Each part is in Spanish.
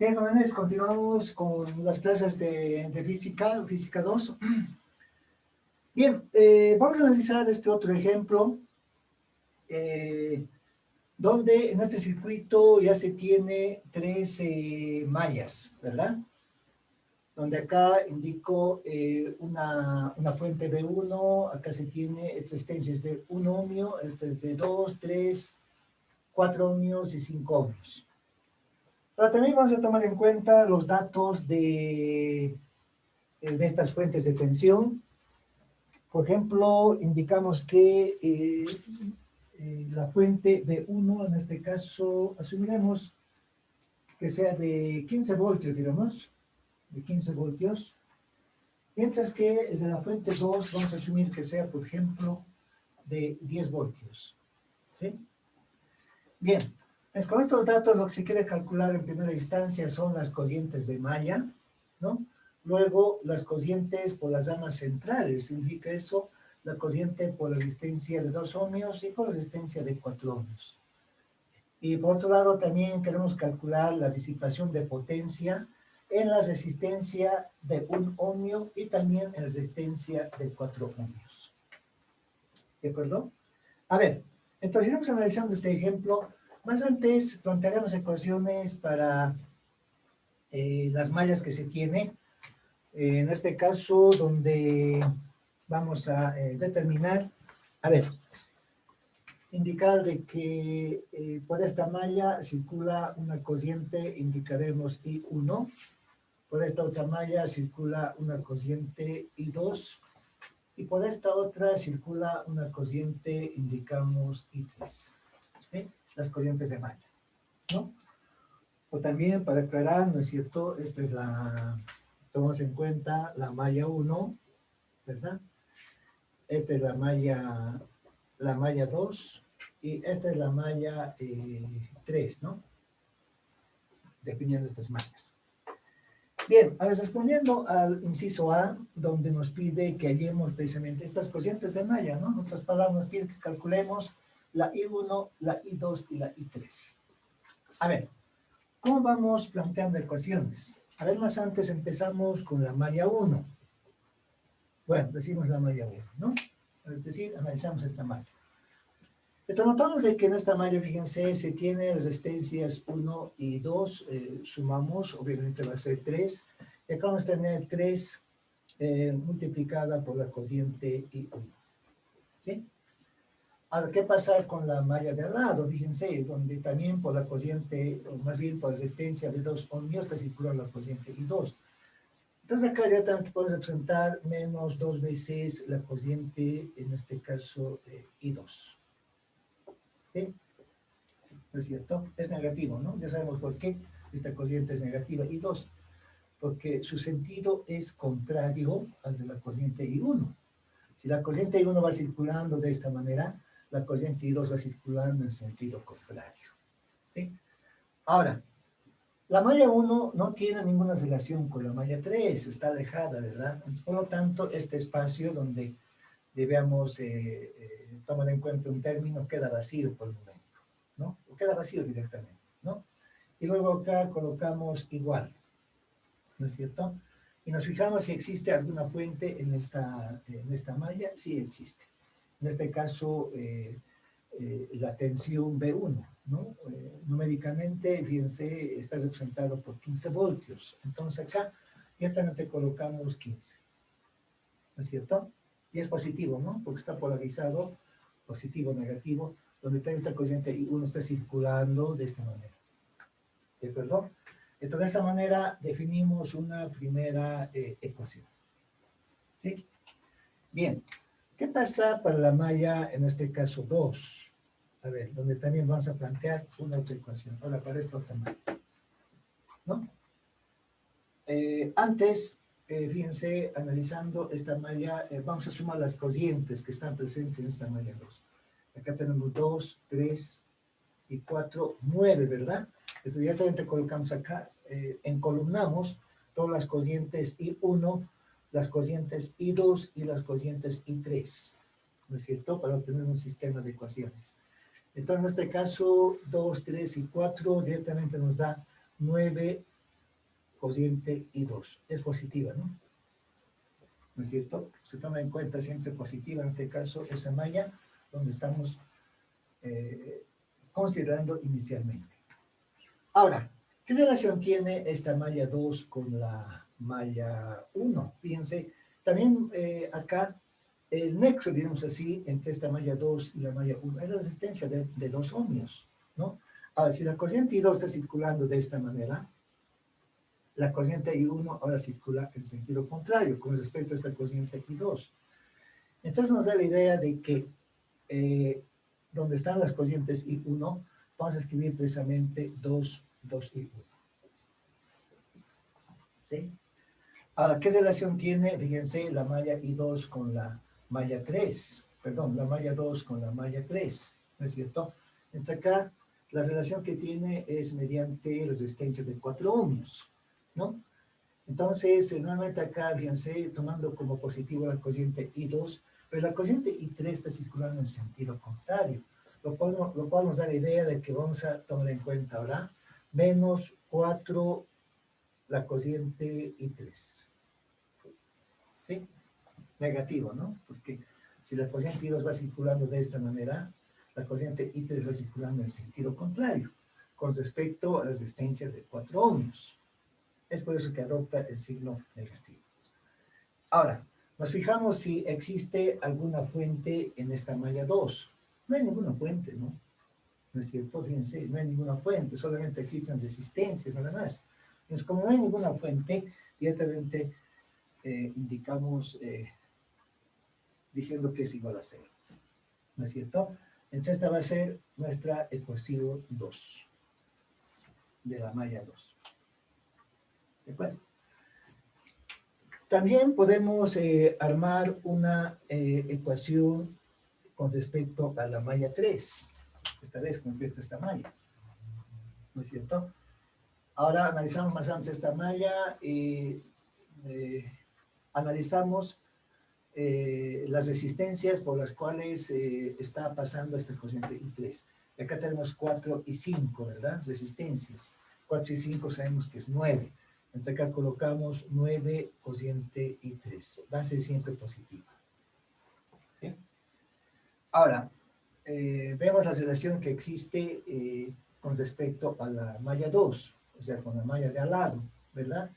Bien, jóvenes, continuamos con las clases de física, física 2. Bien, vamos a analizar este otro ejemplo, donde en este circuito ya se tiene tres mallas, ¿verdad? Donde acá indico una fuente B1, acá se tiene existencias de 1 ohmio, esta es de 2, 3, 4 ohmios y 5 ohmios. Pero también vamos a tomar en cuenta los datos de estas fuentes de tensión. Por ejemplo, indicamos que la fuente B1, en este caso, asumiremos que sea de 15 voltios, digamos, de 15 voltios, mientras que el de la fuente 2 vamos a asumir que sea, por ejemplo, de 10 voltios. ¿Sí? Bien, pues con estos datos lo que se quiere calcular en primera instancia son las cocientes de malla, ¿no? Luego, las cocientes por las ramas centrales, significa eso, la cociente por la resistencia de 2 ohmios y por la resistencia de 4 ohmios. Y por otro lado, también queremos calcular la disipación de potencia en la resistencia de 1 ohmio y también en la resistencia de 4 ohmios. ¿De acuerdo? A ver, entonces iremos analizando este ejemplo. Más antes plantearemos ecuaciones para las mallas que se tiene. En este caso, donde vamos a determinar, a ver, indicar de que por esta malla circula una cociente, indicaremos I1, por esta otra malla circula una cociente I2, y por esta otra circula una cociente, indicamos I3, ¿sí? Las cocientes de malla, ¿no? O también para aclarar, ¿no es cierto? Esta es tomamos en cuenta la malla 1, ¿verdad? Esta es la malla 2, y esta es la malla 3, ¿no? Definiendo estas mallas. Bien, ahora respondiendo al inciso A, donde nos pide que hallemos precisamente estas cocientes de malla, ¿no? En otras palabras, nos pide que calculemos la I1, la I2 y la I3. A ver, ¿cómo vamos planteando ecuaciones? A ver, más antes empezamos con la malla 1. Bueno, decimos la malla 1, ¿no? Es decir, analizamos esta malla. Entonces, notamos de que en esta malla, fíjense, se tiene resistencias 1 y 2, sumamos, obviamente va a ser 3, y acá vamos a tener 3 multiplicada por la cociente I1, ¿sí? Ahora, ¿qué pasa con la malla de al lado? Fíjense, donde también por la cociente, o más bien por la resistencia de 2 ohmios, está circulando la cociente I2. Entonces acá directamente podemos representar menos 2 veces la cociente, en este caso, I2. ¿Sí? ¿No es cierto? Es negativo, ¿no? Ya sabemos por qué esta cociente es negativa I2. Porque su sentido es contrario al de la cociente I1. Si la cociente I1 va circulando de esta manera, la cociente I2 va circulando en sentido contrario. ¿Sí? Ahora, la malla 1 no tiene ninguna relación con la malla 3, está alejada, ¿verdad? Por lo tanto, este espacio donde debemos tomar en cuenta un término queda vacío por el momento, ¿no? O queda vacío directamente, ¿no? Y luego acá colocamos igual, ¿no es cierto? Y nos fijamos si existe alguna fuente en esta malla. Sí existe. En este caso, la tensión B1, ¿no? Numéricamente, fíjense, está representado por 15 voltios. Entonces acá directamente colocamos 15, ¿no es cierto? Y es positivo, ¿no? Porque está polarizado, positivo, negativo, donde está esta corriente y uno está circulando de esta manera. ¿De acuerdo? Entonces, de esta manera definimos una primera ecuación. ¿Sí? Bien. ¿Qué pasa para la malla, en este caso 2? A ver, donde también vamos a plantear una otra ecuación. Ahora, para esta otra malla, ¿no? Antes, fíjense, analizando esta malla, vamos a sumar las cocientes que están presentes en esta malla 2. Acá tenemos 2, 3 y 4, 9, ¿verdad? Esto directamente colocamos acá, encolumnamos todas las cocientes I1, las cocientes I2 y las cocientes I3, ¿no es cierto? Para obtener un sistema de ecuaciones. Entonces, en este caso, 2, 3 y 4 directamente nos da 9, cociente I2. Es positiva, ¿no? ¿No es cierto? Se toma en cuenta siempre positiva, en este caso, esa malla donde estamos considerando inicialmente. Ahora, ¿qué relación tiene esta malla 2 con la malla 1? Fíjense, también acá el nexo, digamos así, entre esta malla 2 y la malla 1 es la resistencia de 2 ohmios, ¿no? Ahora, si la corriente I2 está circulando de esta manera, la corriente I1 ahora circula en sentido contrario con respecto a esta corriente I2. Entonces nos da la idea de que donde están las corrientes I1, vamos a escribir precisamente 2I1. ¿Sí? Ahora, ¿qué relación tiene, fíjense, la malla I2 con la malla 3? Perdón, la malla 2 con la malla 3, ¿no es cierto? Entonces acá, la relación que tiene es mediante la resistencia de 4 ohmios, ¿no? Entonces, nuevamente acá, fíjense, tomando como positivo la corriente I2, pero la corriente I3 está circulando en sentido contrario, lo cual nos da la idea de que vamos a tomar en cuenta ahora menos 4 la corriente I3. ¿Sí? Negativo, ¿no? Porque si la corriente I2 va circulando de esta manera, la corriente I3 va circulando en sentido contrario, con respecto a la resistencia de 4 ohmios. Es por eso que adopta el signo negativo. Ahora, nos fijamos si existe alguna fuente en esta malla 2. No hay ninguna fuente, ¿no? ¿No es cierto? Fíjense, no hay ninguna fuente, solamente existen resistencias, nada más. Entonces, como no hay ninguna fuente, directamente indicamos diciendo que es igual a 0. ¿No es cierto? Entonces, esta va a ser nuestra ecuación 2 de la malla 2. ¿De acuerdo? También podemos armar una ecuación con respecto a la malla 3, esta vez con respecto a esta malla, ¿no es cierto? Ahora analizamos más antes esta malla y analizamos las resistencias por las cuales está pasando esta corriente I3. Y acá tenemos 4 y 5, ¿verdad? Resistencias. 4 y 5 sabemos que es 9. Entonces acá colocamos 9 corriente I3. Va a ser siempre positiva. ¿Sí? Ahora, vemos la relación que existe con respecto a la malla 2, o sea, con la malla de al lado, ¿verdad?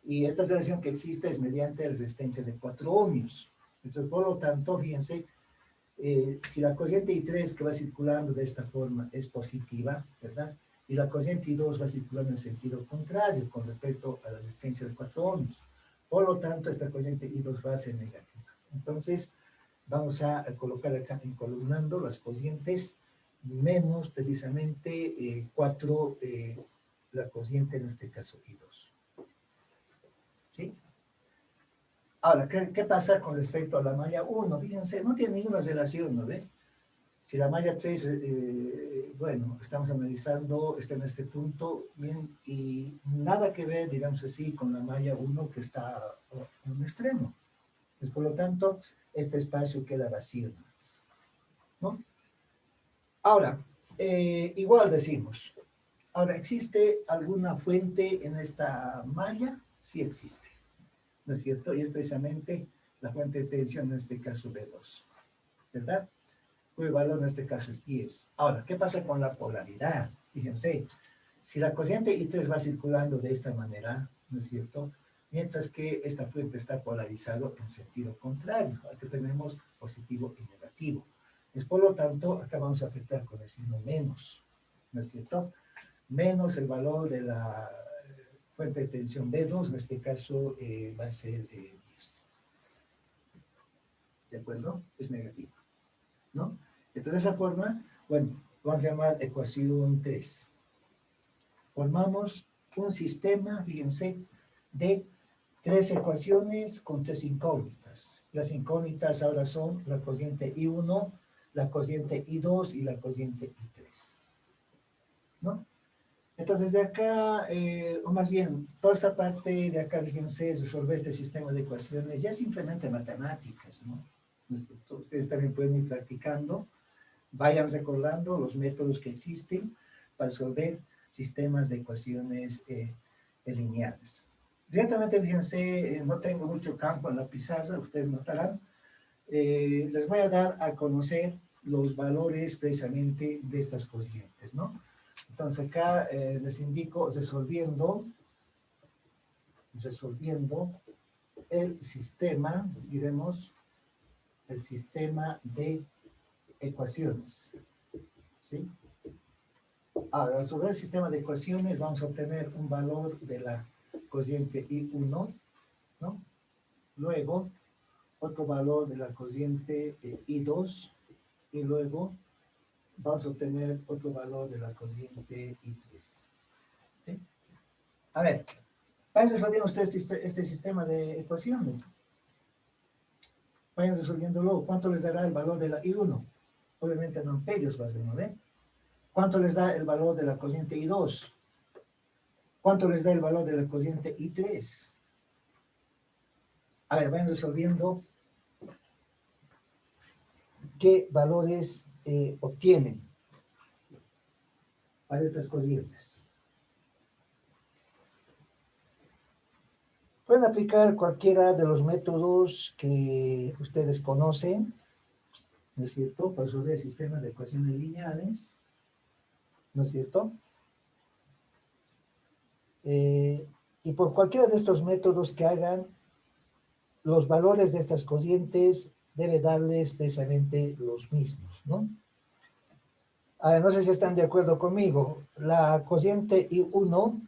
Y esta relación que existe es mediante la resistencia de 4 ohmios. Entonces, por lo tanto, fíjense, si la corriente I3 que va circulando de esta forma es positiva, ¿verdad? Y la corriente I2 va circulando en sentido contrario con respecto a la resistencia de 4 ohmios. Por lo tanto, esta corriente I2 va a ser negativa. Entonces, vamos a colocar acá encolumnando las corrientes menos precisamente 4, la corriente en este caso I2. ¿Sí? Ahora, ¿qué pasa con respecto a la malla 1? Fíjense, no tiene ninguna relación, ¿no ve? Si la malla 3, bueno, estamos analizando, está en este punto, bien, y nada que ver, digamos así, con la malla 1 que está en un extremo. Pues, por lo tanto, este espacio queda vacío, ¿no? Ahora, igual decimos, ahora, ¿existe alguna fuente en esta malla? Sí existe, ¿no es cierto? Y es precisamente la fuente de tensión, en este caso B2, ¿verdad? Cuyo valor en este caso es 10. Ahora, ¿qué pasa con la polaridad? Fíjense, si la corriente I3 va circulando de esta manera, ¿no es cierto? Mientras que esta fuente está polarizado en sentido contrario, aquí tenemos positivo y negativo. Pues, por lo tanto, acá vamos a apretar con el signo menos, ¿no es cierto? Menos el valor de la fuente de tensión B2, en este caso va a ser 10. ¿De acuerdo? Es negativo, ¿no? Entonces, de esa forma, bueno, vamos a llamar ecuación 3. Formamos un sistema, fíjense, de 3 ecuaciones con 3 incógnitas. Las incógnitas ahora son la corriente I1, la corriente I2 y la corriente I3, ¿no? Entonces, de acá, o más bien, toda esta parte de acá, fíjense, resolver este sistema de ecuaciones ya simplemente matemáticas, ¿no? Ustedes también pueden ir practicando, vayan recordando los métodos que existen para resolver sistemas de ecuaciones lineales. Directamente, fíjense, no tengo mucho campo en la pizarra, ustedes notarán. Les voy a dar a conocer los valores precisamente de estas cocientes, ¿no? Entonces acá les indico resolviendo el sistema, diremos, el sistema de ecuaciones, ¿sí? Ahora, sobre el sistema de ecuaciones vamos a obtener un valor de la cociente I1, ¿no? Luego, otro valor de la cociente I2, y luego vamos a obtener otro valor de la cociente I3. ¿Sí? A ver, vayan resolviendo ustedes este sistema de ecuaciones. Vayan resolviéndolo. ¿Cuánto les dará el valor de la I1? Obviamente en amperios va a ser, ¿no ve? ¿Cuánto les da el valor de la cociente I2? ¿Cuánto les da el valor de la cociente I3? A ver, vayan resolviendo qué valores obtienen para estas cocientes. Pueden aplicar cualquiera de los métodos que ustedes conocen, ¿no es cierto?, para resolver sistemas de ecuaciones lineales, ¿no es cierto? Y por cualquiera de estos métodos que hagan, los valores de estas cocientes debe darles precisamente los mismos, ¿no? Ahora, no sé si están de acuerdo conmigo. La cociente I1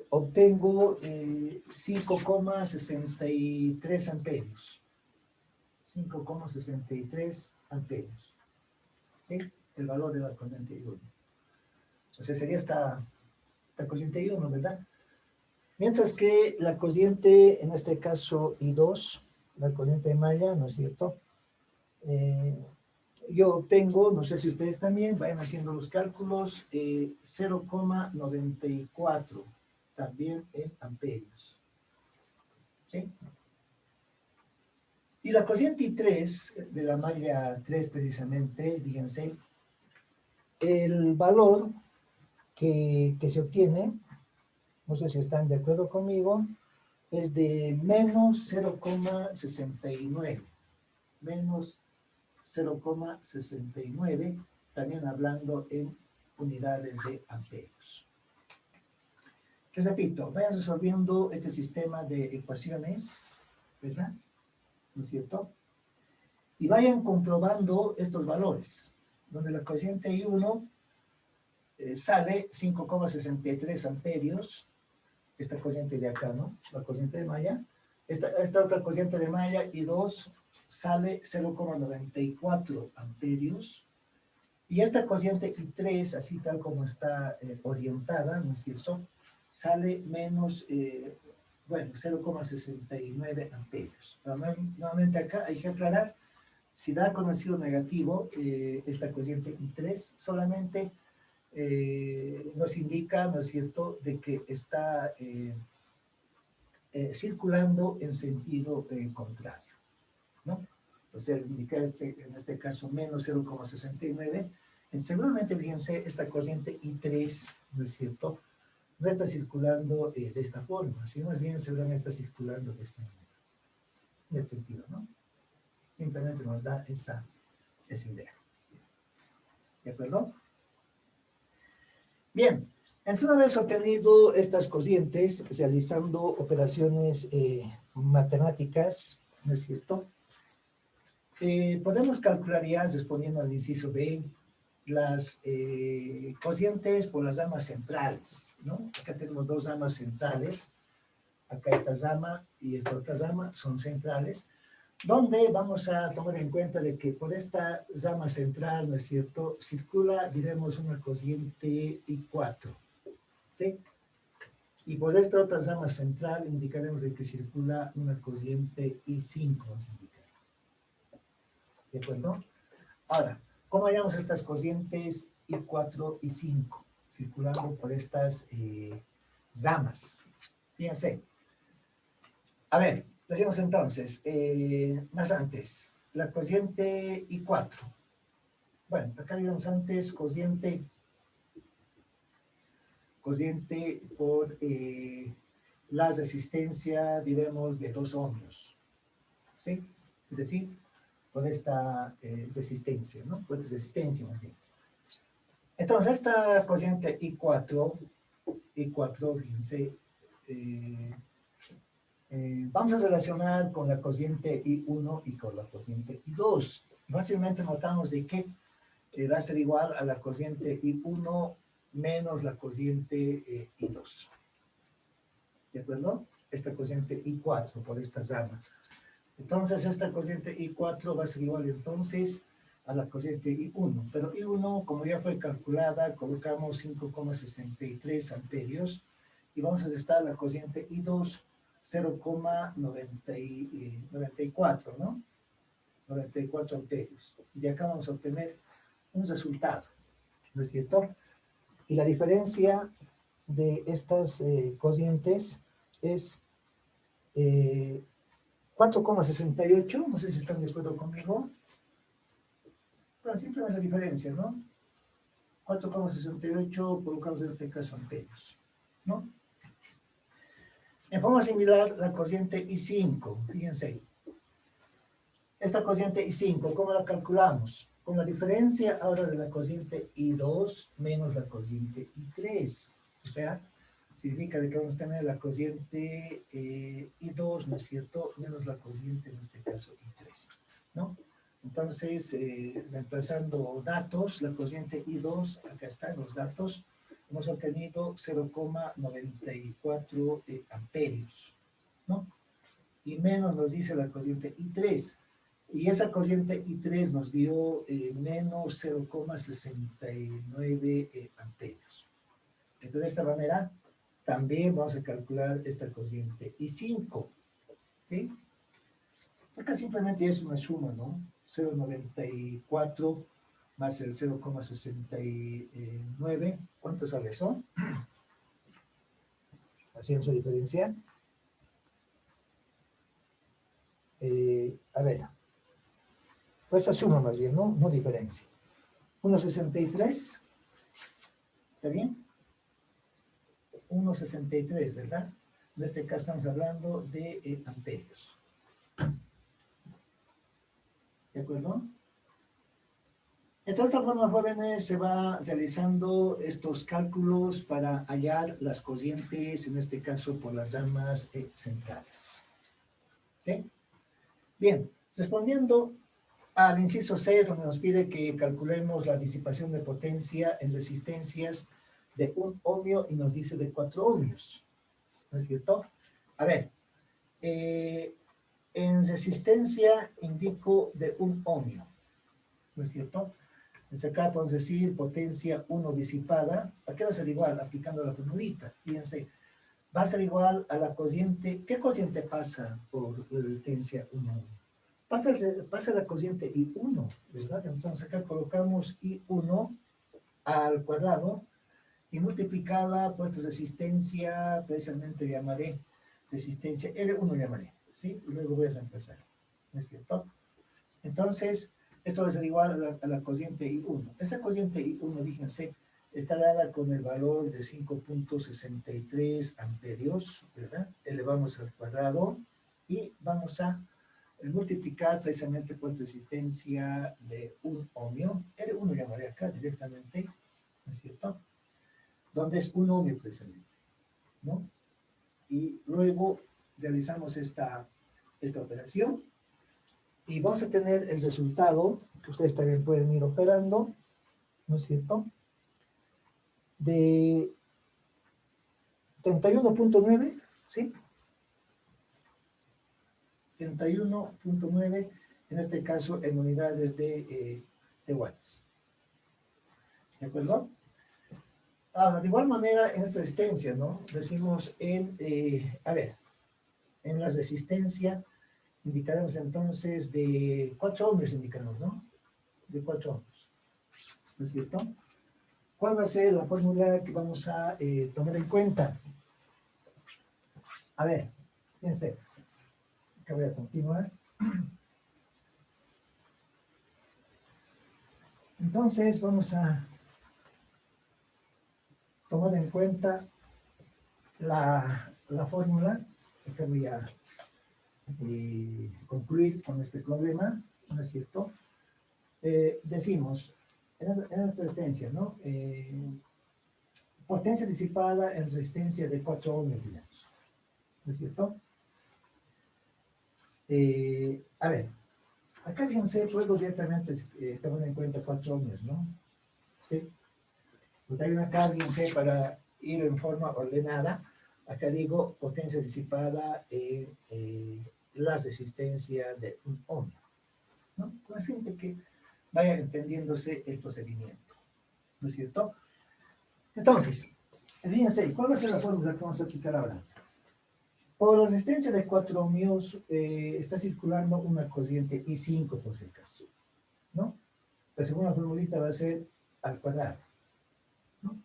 obtengo 5,63 amperios. 5,63 amperios. ¿Sí? El valor de la cociente I1. O sea, sería esta cociente I1, ¿verdad? Mientras que la cociente, en este caso I2, la cociente de malla, ¿no es cierto? Yo obtengo, no sé si ustedes también, vayan haciendo los cálculos, 0,94 también en amperios. ¿Sí? Y la cociente I3, de la malla 3 precisamente, fíjense, el valor que se obtiene, no sé si están de acuerdo conmigo, es de menos 0,69. Menos 0,69, también hablando en unidades de amperios. Les repito, vayan resolviendo este sistema de ecuaciones, ¿verdad? ¿No es cierto? Y vayan comprobando estos valores, donde la cociente I1 sale 5,63 amperios, esta cociente de acá, ¿no? La cociente de malla. Esta otra cociente de malla I2 sale 0,94 amperios. Y esta cociente I3, así tal como está orientada, ¿no es cierto?, sale menos, bueno, 0,69 amperios. Nuevamente acá hay que aclarar, si da conocido negativo esta cociente I3, solamente nos indica, ¿no es cierto?, de que está circulando en sentido contrario, ¿no? O sea, indicar en este caso menos 0,69, seguramente, fíjense, esta cociente I3, ¿no es cierto?, no está circulando de esta forma, sino más bien seguramente está circulando de esta manera, en este sentido, ¿no? Simplemente nos da esa idea. ¿De acuerdo? Bien, entonces una vez obtenido estas cocientes, realizando operaciones matemáticas, ¿no es cierto?, podemos calcular ya, respondiendo al inciso B, las cocientes por las ramas centrales, ¿no? Acá tenemos dos ramas centrales, acá esta rama y esta otra rama son centrales, donde vamos a tomar en cuenta de que por esta rama central, ¿no es cierto?, circula, diremos, una cociente I4, ¿sí? Y por esta otra rama central indicaremos de que circula una cociente I5, vamos a indicar. ¿De acuerdo? Ahora, ¿cómo hallamos estas cocientes I4 y 5? Circulando por estas ramas. Fíjense. A ver, decimos entonces, más antes, la cociente I4. Bueno, acá digamos antes cociente cociente por la resistencia, diremos, de 2 ohmios, ¿sí? Es decir, con esta resistencia, ¿no? Con esta resistencia, más bien. Entonces, esta cociente I4, fíjense, vamos a relacionar con la cociente I1 y con la cociente I2. Fácilmente notamos de que va a ser igual a la cociente I1 menos la cociente I2. ¿De acuerdo? Esta cociente I4 por estas ramas. Entonces, esta cociente I4 va a ser igual entonces a la cociente I1. Pero I1, como ya fue calculada, colocamos 5,63 amperios y vamos a restar la cociente I2 0,94, ¿no? 94 amperios. Y de acá vamos a obtener un resultado, ¿no es cierto? Y la diferencia de estas cocientes es 4,68, no sé si están de acuerdo conmigo. Bueno, siempre hay esa diferencia, ¿no? 4,68 colocamos en este caso amperios, ¿no? En forma similar, la cociente I5, fíjense. Esta cociente I5, ¿cómo la calculamos? Con la diferencia ahora de la cociente I2 menos la cociente I3. O sea, significa que vamos a tener la cociente I2, ¿no es cierto?, menos la cociente, en este caso, I3, ¿no? Entonces, reemplazando datos, la cociente I2, acá están los datos, hemos obtenido 0,94 amperios, ¿no? Y menos nos dice la cociente I3. Y esa cociente I3 nos dio menos 0,69 amperios. Entonces, de esta manera, también vamos a calcular esta cociente I5, ¿sí? Acá simplemente es una suma, ¿no? 0,94 más el 0,69. ¿Cuánto sale eso? Haciendo su diferencia. A ver. Pues esa suma más bien, ¿no? No diferencia. 1,63. ¿Está bien? 1,63, ¿verdad? En este caso estamos hablando de amperios. ¿De acuerdo? Entonces, de esta forma, jóvenes, se va realizando estos cálculos para hallar las cocientes, en este caso por las ramas centrales. ¿Sí? Bien, respondiendo al inciso C, donde nos pide que calculemos la disipación de potencia en resistencias de 1 ohmio y nos dice de 4 ohmios. ¿No es cierto? A ver, en resistencia indico de 1 ohmio. ¿No es cierto? Desde acá podemos decir potencia 1 disipada. ¿A qué va a ser igual? Aplicando la formulita. Fíjense, va a ser igual a la cociente. ¿Qué cociente pasa por resistencia 1 ohmio? Pasa la cociente I1, ¿verdad? Entonces acá colocamos I1 al cuadrado y multiplicada por esta resistencia, precisamente llamaré resistencia R1 llamaré, ¿sí? Y luego voy a reemplazar, ¿no es cierto? Entonces, esto va a ser igual a la cociente I1. Esa cociente I1, fíjense, está dada con el valor de 5,63 amperios, ¿verdad? Elevamos al cuadrado y vamos a multiplicar precisamente por resistencia de 1 ohmio. R1 llamaré acá directamente, ¿no es cierto? Donde es 1 ohmio precisamente, ¿no? Y luego realizamos esta operación y vamos a tener el resultado, que ustedes también pueden ir operando, ¿no es cierto?, de 31,9, ¿sí? 31,9, en este caso en unidades de watts. ¿De acuerdo? Ahora, de igual manera, en esta resistencia, ¿no? Decimos a ver, en la resistencia indicaremos entonces de 4 ohmios, indicamos, ¿no? De 4 ohmios. ¿No es cierto? ¿Cuál va a ser la fórmula que vamos a tomar en cuenta? A ver, fíjense. Acá voy a continuar. Entonces, vamos a tomando en cuenta la fórmula, que voy a concluir con este problema, ¿no es cierto? Decimos, en esta resistencia, ¿no? Potencia disipada en resistencia de 4 ohmios, digamos, ¿no es cierto? A ver, acá fíjense, puedo directamente tomar en cuenta 4 ohmios, ¿no? ¿Sí? Porque hay una carga en C para ir en forma ordenada. Acá digo potencia disipada en la resistencia de un ohmio, ¿no? Con la gente que vaya entendiéndose el procedimiento, ¿no es cierto? Entonces, fíjense, ¿cuál va a ser la fórmula que vamos a aplicar ahora? Por la resistencia de 4 ohmios está circulando una corriente I5 por si acaso, ¿no? La segunda formulita va a ser al cuadrado, ¿no?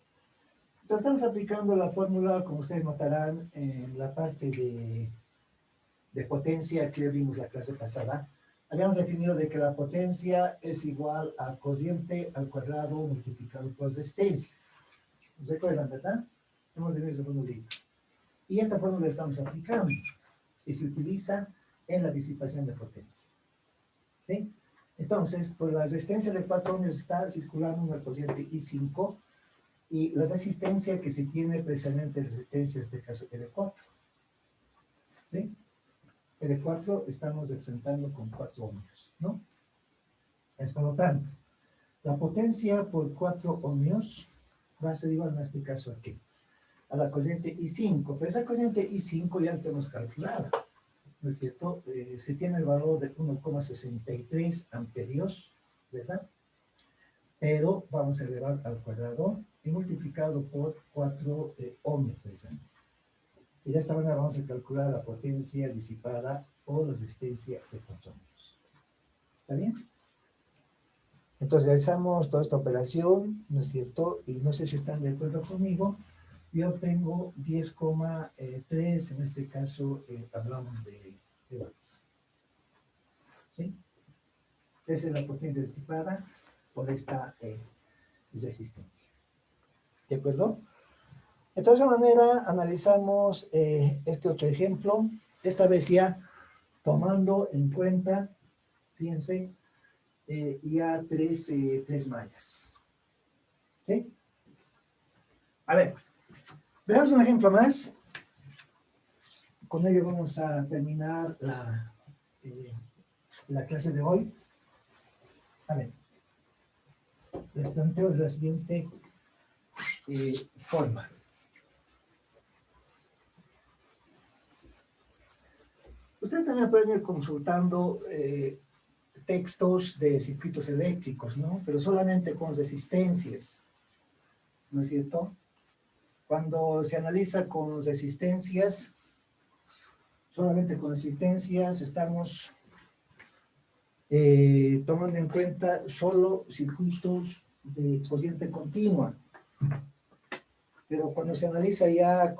Entonces estamos aplicando la fórmula, como ustedes notarán, en la parte de potencia que vimos la clase pasada. Habíamos definido de que la potencia es igual a corriente al cuadrado multiplicado por resistencia. ¿Recuerdan, verdad? Hemos definido esa formulita. Y esta fórmula la estamos aplicando y se utiliza en la disipación de potencia. ¿Sí? Entonces, por la resistencia de 4 ohmios está circulando una corriente I5 y la resistencia que se tiene precisamente resistencia, en este caso R4. ¿Sí? R4 estamos representando con 4 ohmios, ¿no? Es por lo tanto, la potencia por 4 ohmios va a ser igual en este caso aquí, a la corriente I5, pero esa corriente I5 ya la tenemos calculada, ¿no es cierto? Se tiene el valor de 1,63 amperios, ¿verdad? Pero vamos a elevar al cuadrado y multiplicado por 4 ohmios, precisamente. Y de esta manera vamos a calcular la potencia disipada por la resistencia de 4 ohmios. ¿Está bien? Entonces realizamos toda esta operación, ¿no es cierto? Y no sé si están de acuerdo conmigo. Yo obtengo 10,3, en este caso hablamos de watts. ¿Sí? Esa es la potencia disipada por esta resistencia. ¿De acuerdo? Entonces, de esa manera analizamos este otro ejemplo, esta vez ya tomando en cuenta, fíjense, ya tres mallas. ¿Sí? A ver, veamos un ejemplo más. Con ello vamos a terminar la clase de hoy. A ver, les planteo de la siguiente forma. Ustedes también pueden ir consultando textos de circuitos eléctricos, ¿no? Pero solamente con resistencias, ¿no es cierto? Cuando se analiza con resistencias, solamente con resistencias, estamos tomando en cuenta solo circuitos de corriente continua. Pero cuando se analiza ya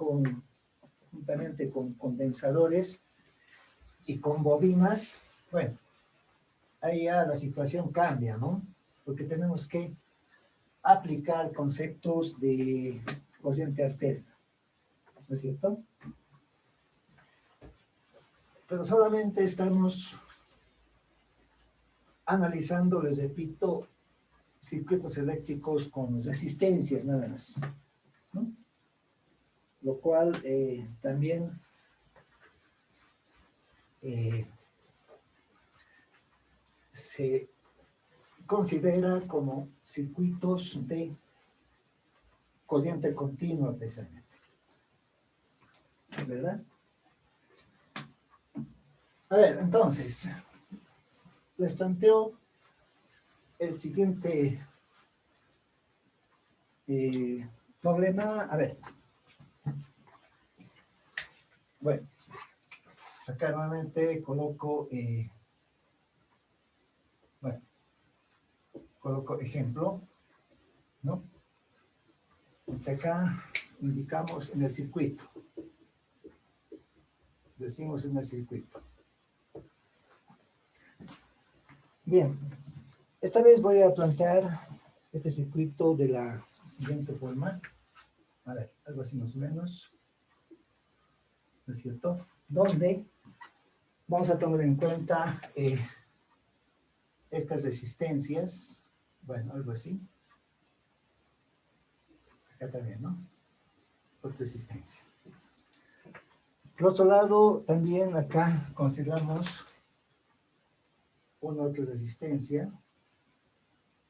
juntamente con condensadores y con bobinas, bueno, ahí ya la situación cambia, ¿no? Porque tenemos que aplicar conceptos de corriente alterna, ¿no es cierto? Pero solamente estamos analizando, les repito, circuitos eléctricos con resistencias nada más, ¿no? Lo cual también se considera como circuitos de corriente continua, precisamente. ¿Verdad? A ver, entonces, les planteo el siguiente problema. A ver. Bueno, acá nuevamente coloco, coloco ejemplo, ¿no? Entonces acá indicamos en el circuito. Decimos en el circuito. Bien, esta vez voy a plantear este circuito de la siguiente forma. A ver, algo así más o menos, ¿no es cierto? Donde vamos a tomar en cuenta estas resistencias, bueno, algo así, acá también, ¿no? Otra resistencia. Por otro lado, también acá consideramos una otra resistencia,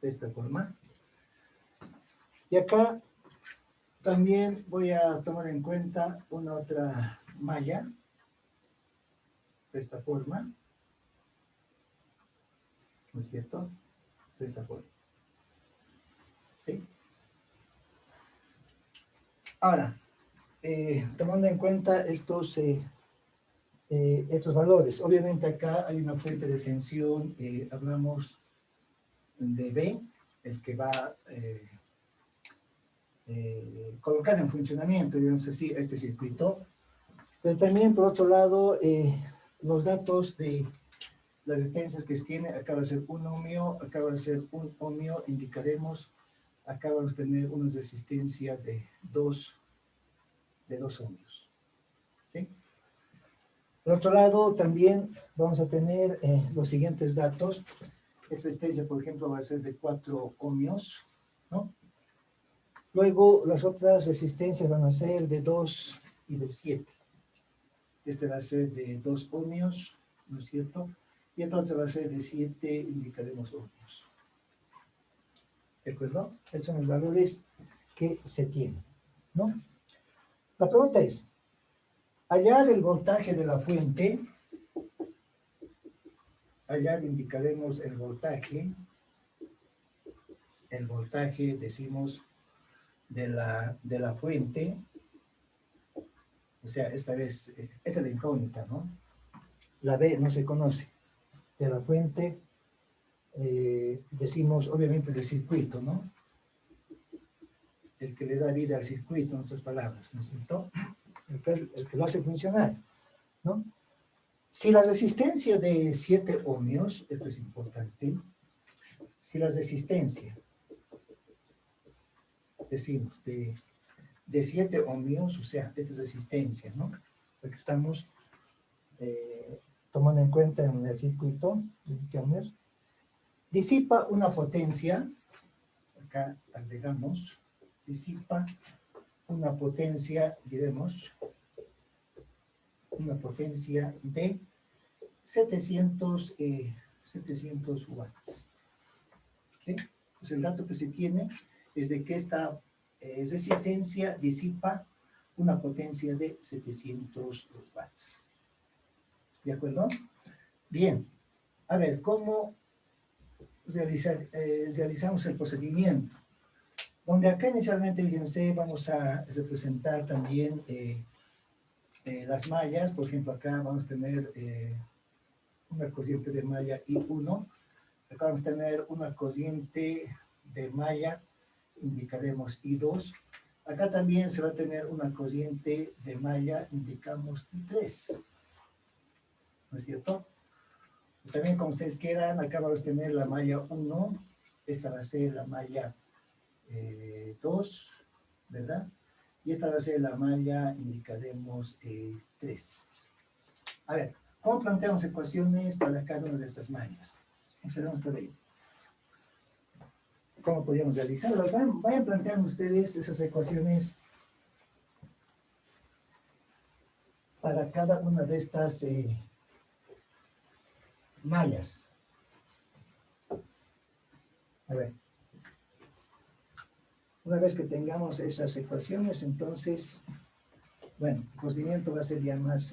de esta forma. Y acá también voy a tomar en cuenta una otra malla, de esta forma, ¿no es cierto? De esta forma. ¿Sí? Ahora, tomando en cuenta estos valores, obviamente acá hay una fuente de tensión, hablamos de B, el que va colocar en funcionamiento, digamos así, este circuito. Pero también, por otro lado, los datos de las resistencias que tiene, acá va a ser un ohmio, acá va a ser un ohmio, indicaremos, acá vamos a tener una resistencia de 2 ohmios. ¿Sí? Por otro lado, también vamos a tener los siguientes datos. Esta resistencia, por ejemplo, va a ser de 4 ohmios, ¿no? Luego, las otras resistencias van a ser de 2 y de 7. Este va a ser de 2 ohmios, ¿no es cierto? Y esta otra va a ser de 7, indicaremos ohmios. ¿De acuerdo? Estos son los valores que se tienen, ¿no? La pregunta es, allá del voltaje de la fuente, allá indicaremos el voltaje, decimos, de la fuente, o sea, esta vez, esta es la incógnita, ¿no? La B no se conoce. De la fuente, decimos, obviamente, del circuito, ¿no? El que le da vida al circuito, en otras palabras, ¿no es cierto? El que lo hace funcionar, ¿no? Si la resistencia de 7 ohmios, esto es importante, si la resistencia, decimos, de 7 ohmios, o sea, esta es resistencia, ¿no? Lo que estamos tomando en cuenta en el circuito de 7 ohmios, disipa una potencia, acá agregamos, disipa una potencia, diremos, una potencia de 700 watts. ¿Sí? Pues el dato que se tiene es de que esta resistencia disipa una potencia de 700 watts. ¿De acuerdo? Bien. A ver, ¿cómo realizamos el procedimiento? Donde acá inicialmente, fíjense, vamos a representar también las mallas. Por ejemplo, acá vamos a tener una corriente de malla I1. Acá vamos a tener una corriente de malla, indicaremos I2. Acá también se va a tener una corriente de malla, indicamos I3. ¿No es cierto? También, como ustedes quieran, acá vamos a tener la malla 1. Esta va a ser la malla 2, ¿verdad? Y esta va a ser la malla, indicaremos 3. A ver, ¿cómo planteamos ecuaciones para cada una de estas mallas? Observamos por ahí. ¿Cómo podríamos realizarlas? Vayan planteando ustedes esas ecuaciones para cada una de estas mallas. A ver. Una vez que tengamos esas ecuaciones, entonces, bueno, el procedimiento va a ser ya más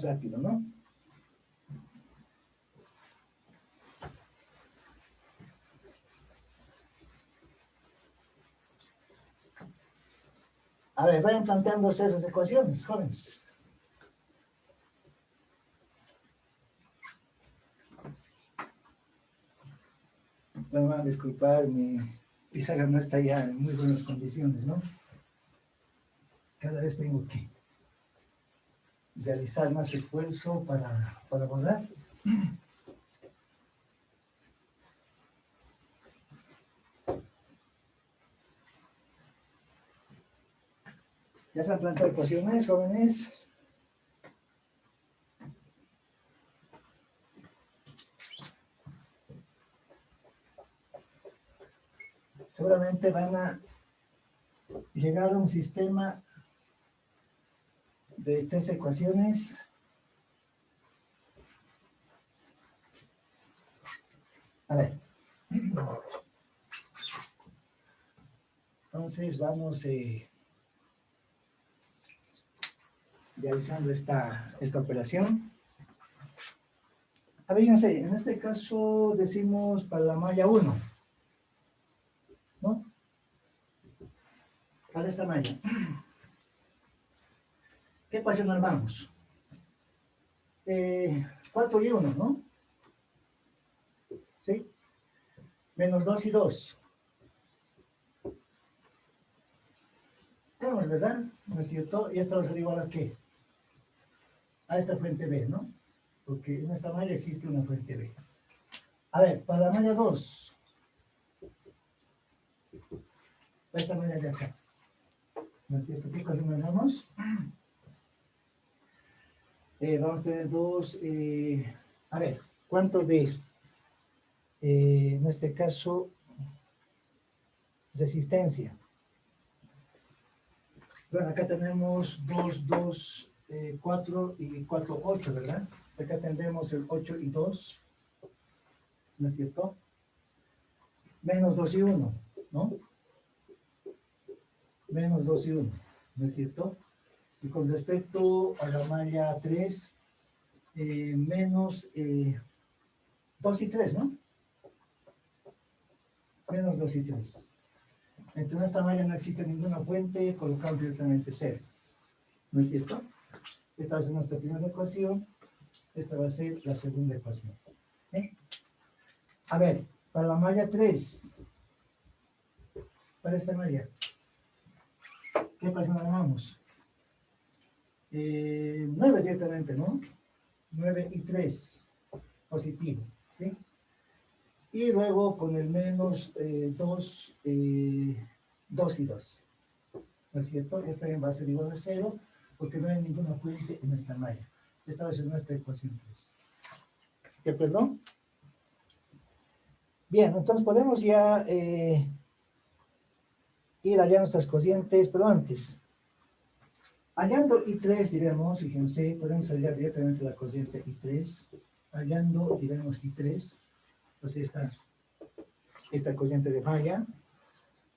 rápido, ¿no? A ver, vayan planteándose esas ecuaciones, jóvenes. Bueno, van a disculpar, mi pizarra no está ya en muy buenas condiciones, ¿no? Cada vez tengo que realizar más esfuerzo para borrar. ¿Ya se han planteado ecuaciones, jóvenes? Seguramente van a llegar a un sistema de tres ecuaciones. A ver. Entonces vamos realizando esta operación. A ver, fíjense, en este caso decimos para la malla 1, ¿no? Para esta malla. ¿Qué ecuación armamos? 4 y 1, ¿no? ¿Sí? Menos 2 y 2. Vamos, ¿verdad? ¿No es cierto? Y esto va a ser igual a ¿qué? A esta fuente B, ¿no? Porque en esta malla existe una fuente B. A ver, para la malla 2. Esta malla de acá. ¿No es cierto? ¿Qué ecuación armamos? Vamos a tener dos, a ver, ¿cuánto de, en este caso, resistencia? Bueno, acá tenemos 2, 2, 4 y 4, 8, ¿verdad? Acá tendremos el 8 y 2, ¿no es cierto? Menos 2 y 1, ¿no? Menos 2 y 1, ¿no es cierto? Y con respecto a la malla 3, menos 2 y 3, ¿no? Menos 2 y 3. Entonces en esta malla no existe ninguna fuente, colocamos directamente 0. ¿No es cierto? Esta va a ser nuestra primera ecuación, esta va a ser la segunda ecuación. ¿Eh? A ver, para la malla 3, para esta malla, ¿qué ecuación armamos? 9 directamente, ¿no? 9 y 3, positivo, ¿sí? Y luego con el menos 2, 2 y 2. ¿No es cierto? Esta también va a ser igual a 0, porque no hay ninguna fuente en esta malla. Esta va a ser nuestra ecuación 3. ¿Qué, perdón? Bien, entonces podemos ya ir hallando nuestras cocientes, pero antes, hallando I3, diremos, fíjense, podemos hallar directamente la cociente I3, hallando, diremos I3, pues esta cociente de malla,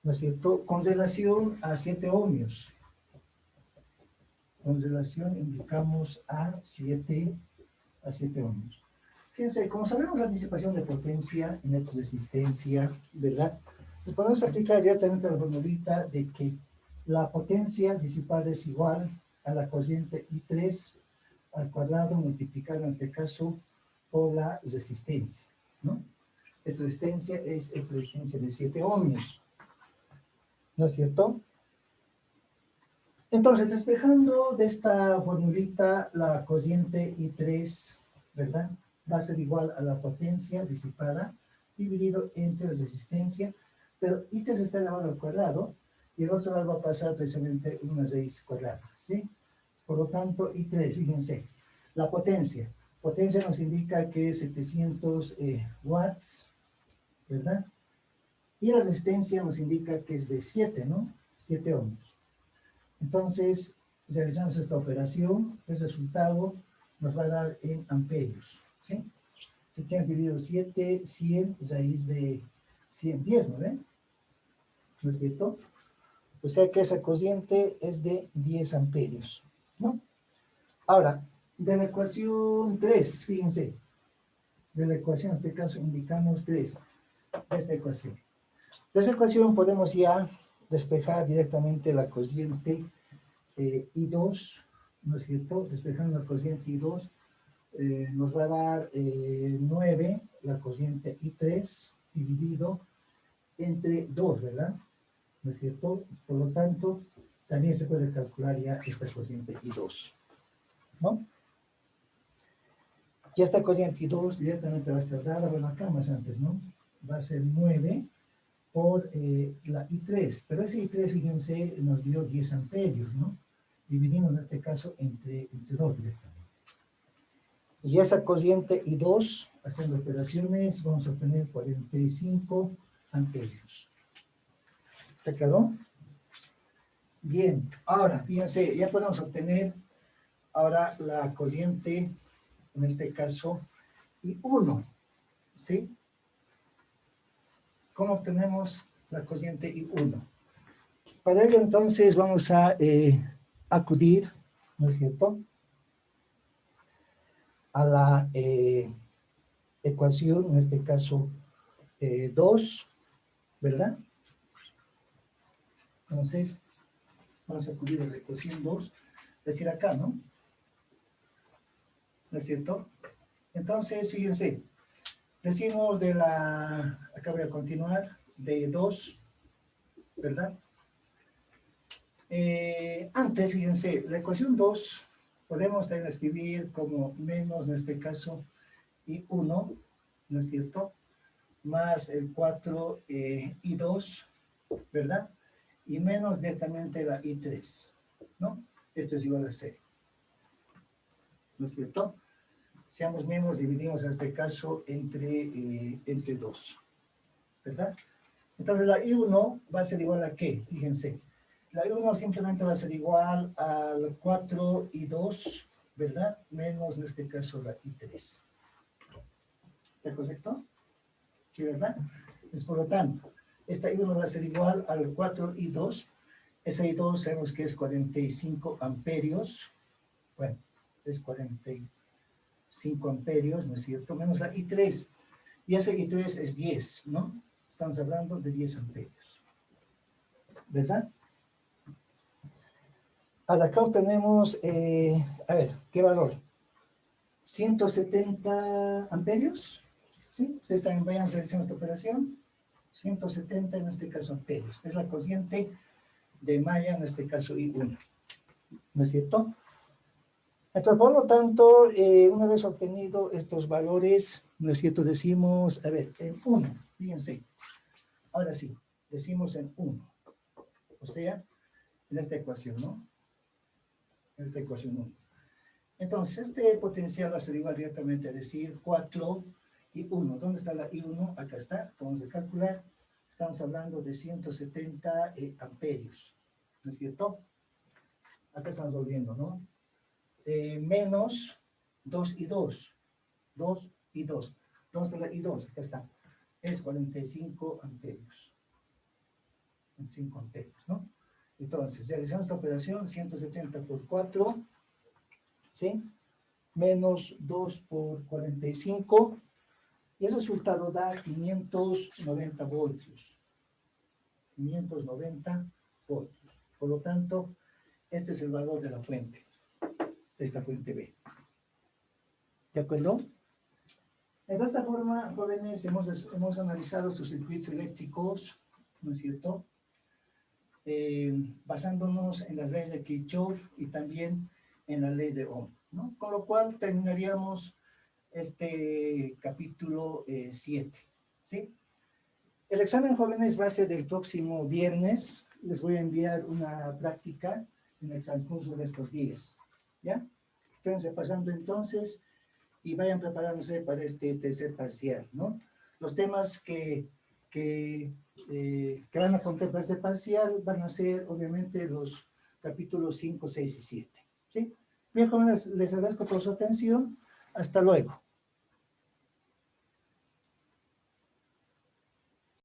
¿no es cierto?, con relación a 7 ohmios. Con relación indicamos a 7 ohmios. Fíjense, como sabemos la disipación de potencia en esta resistencia, ¿verdad? Pues podemos aplicar directamente la formulita de que la potencia disipada es igual a la cociente I3 al cuadrado multiplicado en este caso por la resistencia, ¿no? Esta resistencia es esta resistencia de 7 ohmios, ¿no es cierto? Entonces, despejando de esta formulita la cociente I3, ¿verdad?, va a ser igual a la potencia disipada dividido entre la resistencia, pero I3 está elevado al cuadrado y el otro lado va a pasar precisamente una raíz cuadrada, ¿sí? Por lo tanto, I3, fíjense, la potencia nos indica que es 700 watts, ¿verdad? Y la resistencia nos indica que es de 7, ¿no? 7 ohmios. Entonces, realizamos esta operación, el resultado nos va a dar en amperios, ¿sí? Si tienes dividido 7, 100, raíz de 110, ¿no ven? ¿No es cierto? O sea que esa cociente es de 10 amperios, ¿no? Ahora, de la ecuación 3, fíjense, de la ecuación, en este caso indicamos 3, de esta ecuación. De esa ecuación podemos ya despejar directamente la cociente I2, ¿no es cierto? Despejando la cociente I2, nos va a dar 9, la cociente I3, dividido entre 2, ¿verdad? ¿No es cierto? Por lo tanto, también se puede calcular ya esta cociente I2, ¿no? Y esta cociente I2 directamente va a estar dada, bueno, acá más antes, ¿no? Va a ser 9 por la I3, pero ese I3, fíjense, nos dio 10 amperios, ¿no? Dividimos en este caso entre 2 directamente. Y esa cociente y 2, haciendo operaciones, vamos a obtener 45 amperios. ¿Está claro? Bien, ahora, fíjense, ya podemos obtener ahora la cociente, en este caso, y 1, ¿sí? ¿Cómo obtenemos la cociente y 1? Para ello, entonces, vamos a acudir, ¿no es cierto?, a la ecuación, en este caso, 2, ¿verdad? Entonces, vamos a acudir a la ecuación 2, es decir, acá, ¿no? ¿No es cierto? Entonces, fíjense, decimos de la, acá voy a continuar, de 2, ¿verdad? Antes, fíjense, la ecuación 2 podemos también escribir como menos, en este caso, I1, ¿no es cierto?, más el 4 I2, ¿verdad? Y menos directamente la I3, ¿no? Esto es igual a 0, ¿no es cierto? Si ambos miembros dividimos en este caso entre 2, ¿verdad? Entonces la I1 va a ser igual a ¿qué? Fíjense, la I1 simplemente va a ser igual al 4 I2, ¿verdad? Menos en este caso la I3. ¿Está correcto? ¿Sí, verdad? Es por lo tanto, esta I1 va a ser igual al 4 I2. Esa I2 sabemos que es 45 amperios. Bueno, es 45 amperios, ¿no es cierto? Menos la I3. Y ese I3 es 10, ¿no? Estamos hablando de 10 amperios. ¿Verdad? Ahora acá obtenemos, a ver, ¿qué valor? 170 amperios. ¿Sí? Ustedes también vayan a seleccionar esta operación. 170 en este caso amperios. Es la cociente de malla, en este caso I1. ¿No es cierto? Entonces, por lo tanto, una vez obtenido estos valores, ¿no es cierto? Decimos, a ver, en 1, fíjense. Ahora sí, decimos en 1. O sea, en esta ecuación, ¿no? En esta ecuación 1. Entonces, este potencial va a ser igual directamente a decir 4 y 1. ¿Dónde está la I1? Acá está. Vamos a calcular. Estamos hablando de 170 amperios. ¿No es cierto? Acá estamos volviendo, ¿no? Menos 2 y 2. 2 y 2. ¿Dónde está la I2? Acá está. Es 45 amperios. 45 amperios, ¿no? Entonces, realizamos esta operación, 170 por 4, ¿sí? Menos 2 por 45, y ese resultado da 590 voltios. 590 voltios. Por lo tanto, este es el valor de la fuente, de esta fuente B. ¿De acuerdo? De esta forma, jóvenes, hemos analizado sus circuitos eléctricos, ¿no es cierto? Basándonos en las leyes de Kirchhoff y también en la ley de Ohm, ¿no? Con lo cual terminaríamos este capítulo 7, ¿sí? El examen, jóvenes, va a ser del próximo viernes. Les voy a enviar una práctica en el transcurso de estos días, ¿ya? Esténse pasando entonces y vayan preparándose para este tercer parcial, ¿no? Los temas que van a contemplar este parcial van a ser, obviamente, los capítulos 5, 6 y 7, ¿sí? Bien, jóvenes, les agradezco por su atención. Hasta luego.